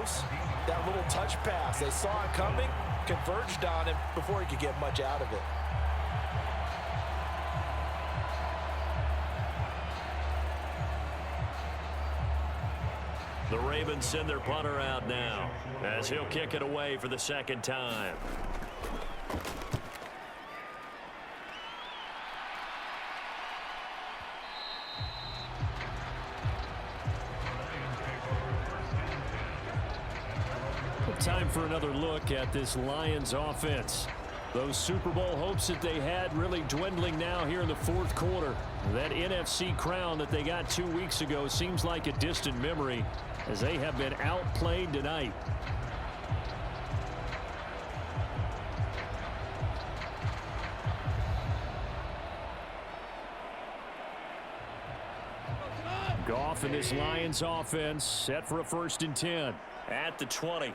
close. That little touch pass, they saw it coming, converged on him before he could get much out of it. The Ravens send their punter out now as he'll kick it away for the second time. Time for another look at this Lions offense. Those Super Bowl hopes that they had really dwindling now here in the fourth quarter. That NFC crown that they got 2 weeks ago seems like a distant memory as they have been outplayed tonight. Goff and this Lions offense set for a 1st and 10 at the 20.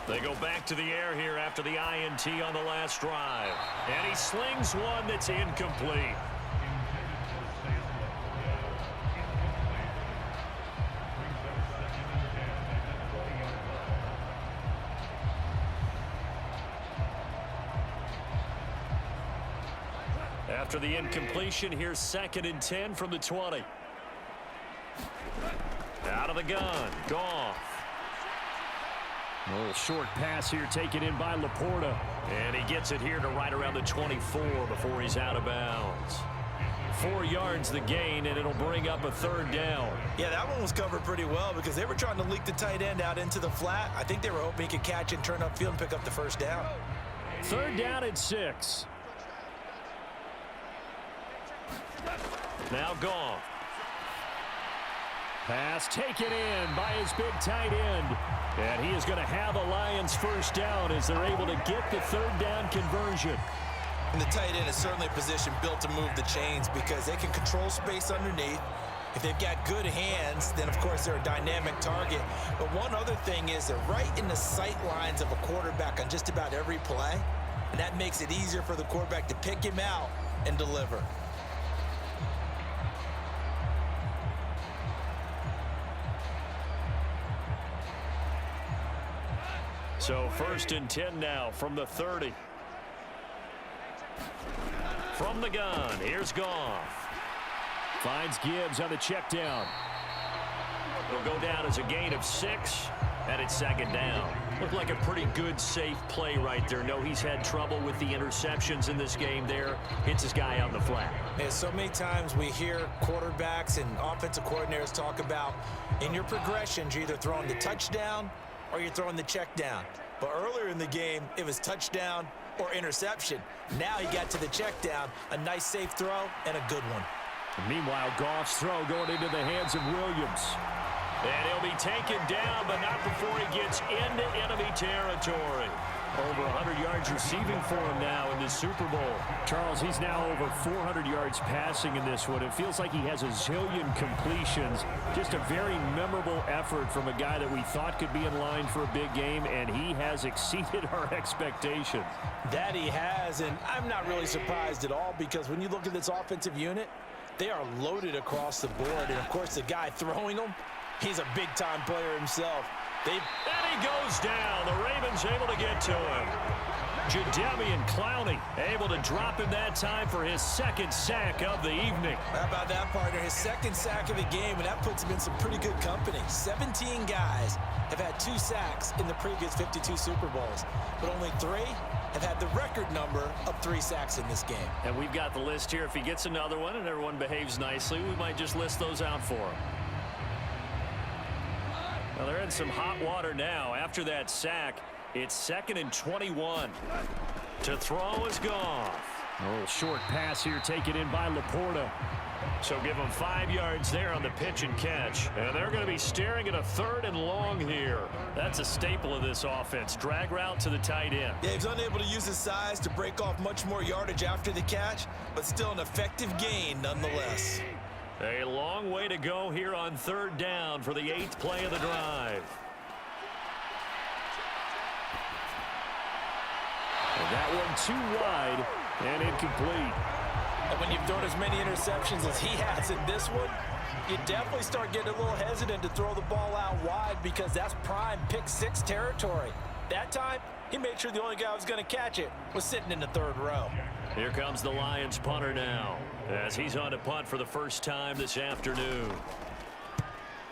They go back to the air here after the INT on the last drive. And he slings one that's incomplete. After the incompletion, here's 2nd and 10 from the 20. Out of the gun, Goff. A little short pass here taken in by Laporta. And he gets it here to right around the 24 before he's out of bounds. 4 yards the gain, and it'll bring up a 3rd down. Yeah, that one was covered pretty well because they were trying to leak the tight end out into the flat. I think they were hoping he could catch and turn upfield and pick up the 1st down. 3rd down and 6. Now Goff. Pass taken in by his big tight end. And he is going to have a Lions 1st down as they're able to get the 3rd down conversion. And the tight end is certainly a position built to move the chains because they can control space underneath. If they've got good hands, then of course they're a dynamic target. But one other thing is they're right in the sight lines of a quarterback on just about every play. And that makes it easier for the quarterback to pick him out and deliver. So 1st and 10 now from the 30. From the gun, here's Goff. Finds Gibbs on the check down. It'll go down as a gain of 6, and it's 2nd down. Looked like a pretty good, safe play right there. No, he's had trouble with the interceptions in this game there. Hits his guy out in the flat. Yeah, so many times we hear quarterbacks and offensive coordinators talk about in your progressions, you're either throwing the touchdown or you're throwing the check down. But earlier in the game, it was touchdown or interception. Now he got to the check down, a nice safe throw and a good one. And meanwhile, Goff's throw going into the hands of Williams. And he'll be taken down, but not before he gets into enemy territory. Over 100 yards receiving for him now in the Super Bowl. Charles, he's now over 400 yards passing in this one. It feels like he has a zillion completions. Just a very memorable effort from a guy that we thought could be in line for a big game, and he has exceeded our expectations. That he has, and I'm not really surprised at all because when you look at this offensive unit, they are loaded across the board. And, of course, the guy throwing them, he's a big-time player himself. And he goes down. The Ravens able to get to him. Jadeveon Clowney able to drop him that time for his 2nd sack of the evening. How about that, partner? His 2nd sack of the game, and that puts him in some pretty good company. 17 guys have had 2 sacks in the previous 52 Super Bowls, but only 3 have had the record number of 3 sacks in this game. And we've got the list here. If he gets another one and everyone behaves nicely, we might just list those out for him. Well, they're in some hot water now. After that sack, it's 2nd and 21. To throw is Goff. A little short pass here taken in by Laporta. So give them 5 yards there on the pitch and catch. And they're going to be staring at a 3rd and long here. That's a staple of this offense. Drag route to the tight end. Yeah, he's unable to use his size to break off much more yardage after the catch, but still an effective gain nonetheless. A long way to go here on 3rd down for the 8th play of the drive. And that one too wide and incomplete. And when you've thrown as many interceptions as he has in this one, You definitely start getting a little hesitant to throw the ball out wide because that's prime pick-six territory. That time, he made sure the only guy who was going to catch it was sitting in the third row. Here comes the Lions punter now as he's on to punt for the first time this afternoon.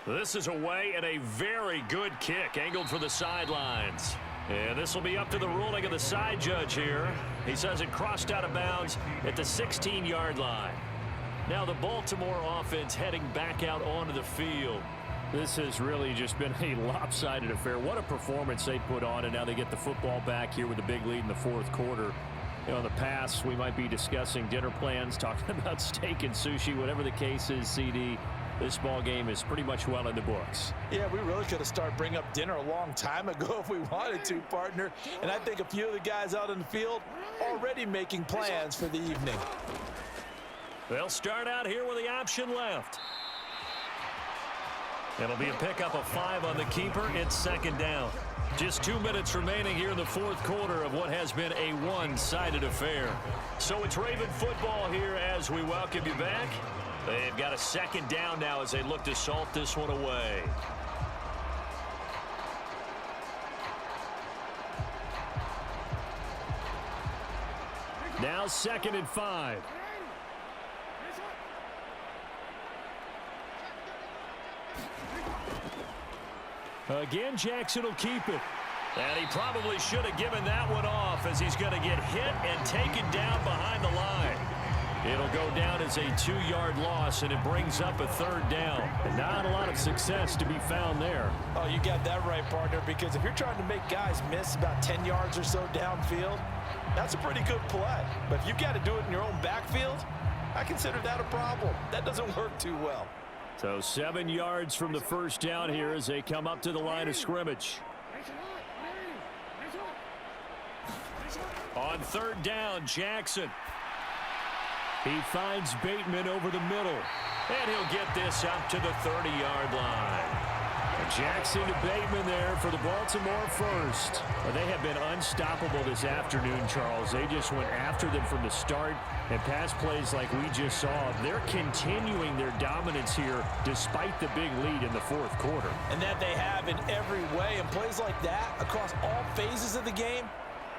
This is away and a very good kick angled for the sidelines. And this will be up to the ruling of the side judge here. He says it crossed out of bounds at the 16-yard line. Now the Baltimore offense heading back out onto the field. This has really just been a lopsided affair. What a performance they put on, and now they get the football back here with a big lead in the fourth quarter. You know, in the past, we might be discussing dinner plans, talking about steak and sushi, whatever the case is, CD. This ball game is pretty much well in the books. Yeah, we really could have started bringing up dinner a long time ago if we wanted to, partner. And I think a few of the guys out in the field already making plans for the evening. They'll start out here with the option left. It'll be a pickup of 5 on the keeper. It's second down. Just 2 minutes remaining here in the fourth quarter of what has been a one-sided affair. So it's Raven football here as we welcome you back. They've got a second down now as they look to salt this one away. Now 2nd and 5. Again, Jackson will keep it. And he probably should have given that one off as he's going to get hit and taken down behind the line. It'll go down as a 2-yard loss, and it brings up a third down. And not a lot of success to be found there. Oh, you got that right, partner, because if you're trying to make guys miss about 10 yards or so downfield, that's a pretty good play. But if you've got to do it in your own backfield, I consider that a problem. That doesn't work too well. So 7 yards from the first down here as they come up to the line of scrimmage. On third down, Jackson. He finds Bateman over the middle. And he'll get this up to the 30-yard line. Jackson to Bateman there for the Baltimore first. Well, they have been unstoppable this afternoon, Charles. They just went after them from the start. And pass plays like we just saw, they're continuing their dominance here despite the big lead in the fourth quarter. And that they have in every way. And plays like that across all phases of the game,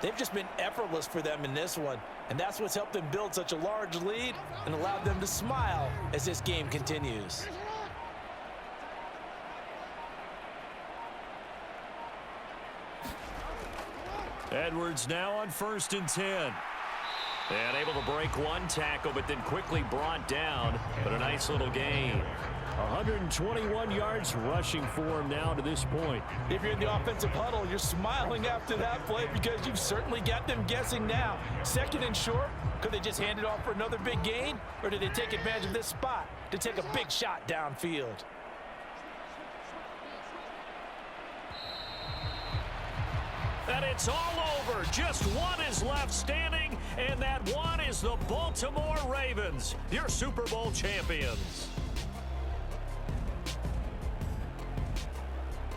they've just been effortless for them in this one. And that's what's helped them build such a large lead and allowed them to smile as this game continues. Edwards now on 1st and 10. And able to break one tackle, but then quickly brought down. But a nice little gain. 121 yards rushing for him now to this point. If you're in the offensive huddle, you're smiling after that play because you've certainly got them guessing now. 2nd and short, could they just hand it off for another big gain? Or did they take advantage of this spot to take a big shot downfield? And it's all over. Just one is left standing, and that one is the Baltimore Ravens, your Super Bowl champions.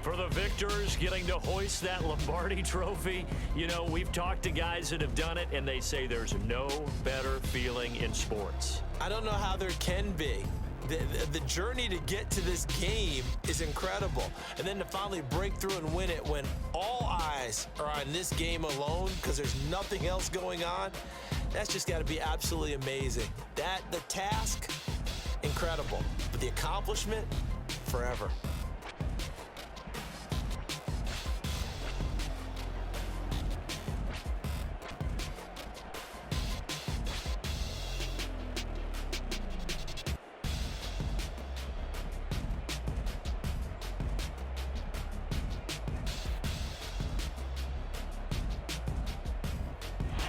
For the victors, getting to hoist that Lombardi trophy, you know, we've talked to guys that have done it, and they say there's no better feeling in sports. I don't know how there can be. The journey to get to this game is incredible. And then to finally break through and win it when all eyes are on this game alone because there's nothing else going on, that's just got to be absolutely amazing. The task, incredible. But the accomplishment, forever.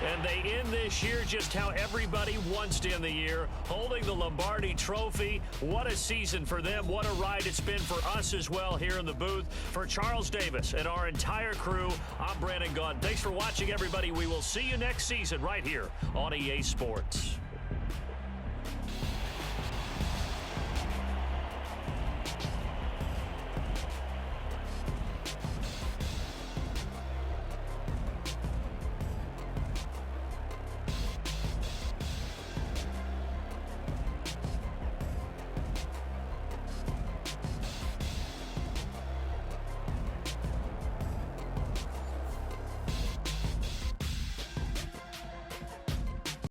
And they end this year just how everybody wants to end the year, holding the Lombardi trophy. What a season for them. What a ride it's been for us as well here in the booth. For Charles Davis and our entire crew, I'm Brandon Gaudin. Thanks for watching, everybody. We will see you next season right here on EA Sports.